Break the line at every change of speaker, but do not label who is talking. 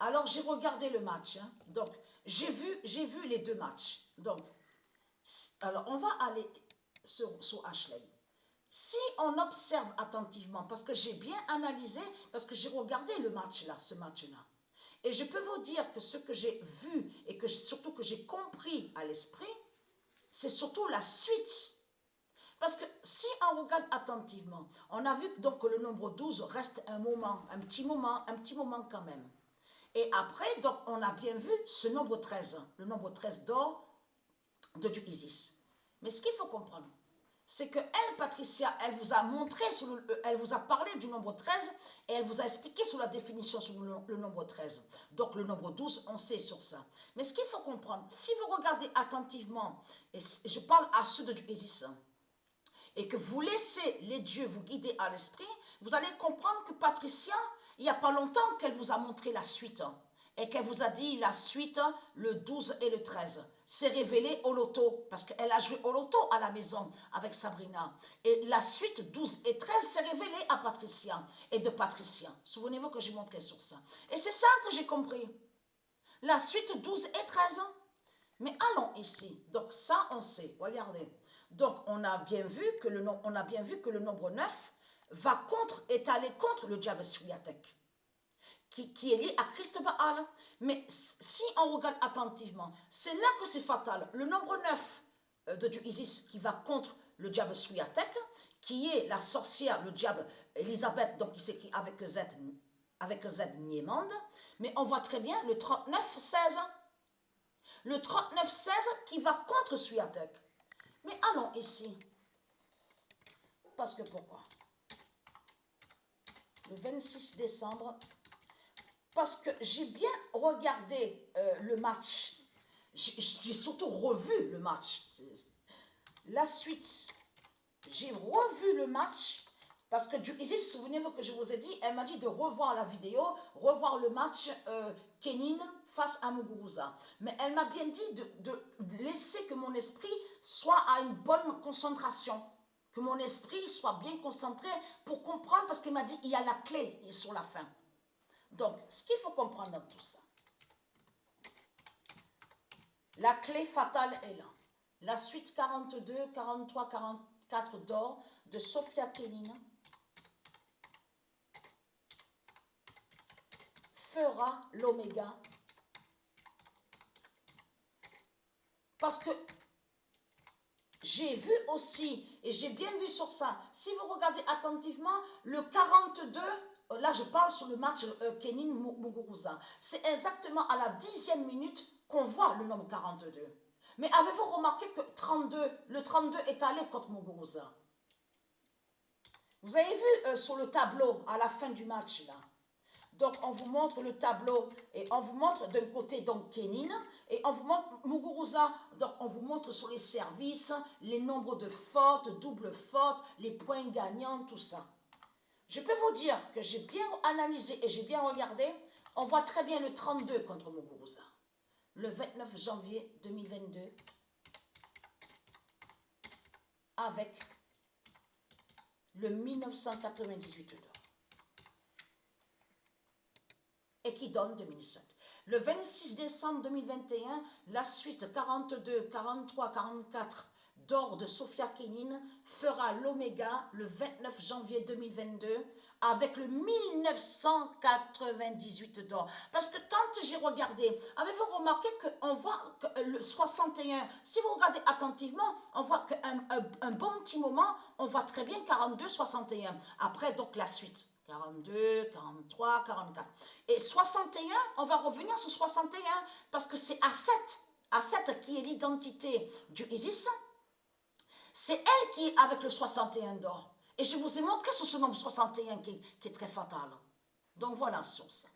Alors, j'ai regardé le match. Hein. Donc, j'ai vu les deux matchs. Donc, alors, on va aller sur Ashley. Si on observe attentivement, parce que j'ai bien analysé, parce que j'ai regardé le match là, ce match-là, et je peux vous dire que ce que j'ai vu et que surtout que j'ai compris à l'esprit, c'est surtout la suite. Parce que si on regarde attentivement, on a vu donc que le nombre 12 reste un moment, un petit moment quand même. Et après, donc, on a bien vu ce nombre 13, le nombre 13 d'or de Dieu Isis. Mais ce qu'il faut comprendre, c'est que elle, Patricia, elle vous a montré, elle vous a parlé du nombre 13 et elle vous a expliqué sur la définition sur le nombre 13. Donc le nombre 12, on sait sur ça. Mais ce qu'il faut comprendre, si vous regardez attentivement, et je parle à ceux de Dieu Isis, et que vous laissez les dieux vous guider à l'esprit, vous allez comprendre que Patricia, il n'y a pas longtemps qu'elle vous a montré la suite et qu'elle vous a dit la suite, le 12 et le 13. C'est révélé au loto, parce qu'elle a joué au loto à la maison avec Sabrina. Et la suite 12 et 13 s'est révélée à Patricia et de Patricia. Souvenez-vous que j'ai montré sur ça. Et c'est ça que j'ai compris. La suite 12 et 13. Mais allons ici. Donc ça, on sait. Regardez. Donc on a bien vu que le nombre 9 est allé contre le diable Swiatek, qui est lié à Christ Baal. Mais si on regarde attentivement, c'est là que c'est fatal. Le nombre 9 de Dieu Isis qui va contre le diable Swiatek, qui est la sorcière, le diable Elisabeth, donc qui s'écrit avec Z Niemande. Mais on voit très bien le 39-16. Le 39-16 qui va contre Swiatek. Mais allons ici. Parce que pourquoi? Le 26 décembre, parce que j'ai bien regardé le match. J'ai surtout revu le match. La suite. J'ai revu le match. Parce que Isis, souvenez-vous que je vous ai dit, elle m'a dit de revoir la vidéo, revoir le match Kenin face à Muguruza. Mais elle m'a bien dit de laisser que mon esprit soit à une bonne concentration. Que mon esprit soit bien concentré pour comprendre, parce qu'elle m'a dit il y a la clé sur la fin. Donc, ce qu'il faut comprendre dans tout ça, la clé fatale est là. La suite 42, 43, 44 d'or de Sophia Kenin fera l'oméga. Parce que j'ai vu aussi, et j'ai bien vu sur ça, si vous regardez attentivement, le 42, là je parle sur le match Kenin Muguruza, c'est exactement à la 10e minute qu'on voit le nombre 42. Mais avez-vous remarqué que le 32 est allé contre Muguruza? Vous avez vu sur le tableau à la fin du match là? Donc, on vous montre le tableau et on vous montre d'un côté donc Kenin et on vous montre Muguruza. Donc, on vous montre sur les services, les nombres de fautes, double fautes, les points gagnants, tout ça. Je peux vous dire que j'ai bien analysé et j'ai bien regardé. On voit très bien le 32 contre Muguruza. Le 29 janvier 2022 avec le 1998 d'or. Et qui donne 2007. Le 26 décembre 2021, la suite 42, 43, 44 d'or de Sophia Kenin fera l'oméga le 29 janvier 2022 avec le 1998 d'or. Parce que quand j'ai regardé, avez-vous remarqué qu'on voit que le 61, si vous regardez attentivement, on voit qu'un bon petit moment, on voit très bien 42, 61. Après, donc la suite. 42, 43, 44. Et 61, on va revenir sur 61 parce que c'est A7 qui est l'identité du Isis. C'est elle qui est avec le 61 d'or. Et je vous ai montré sur ce nombre 61 qui est très fatal. Donc voilà sur ça.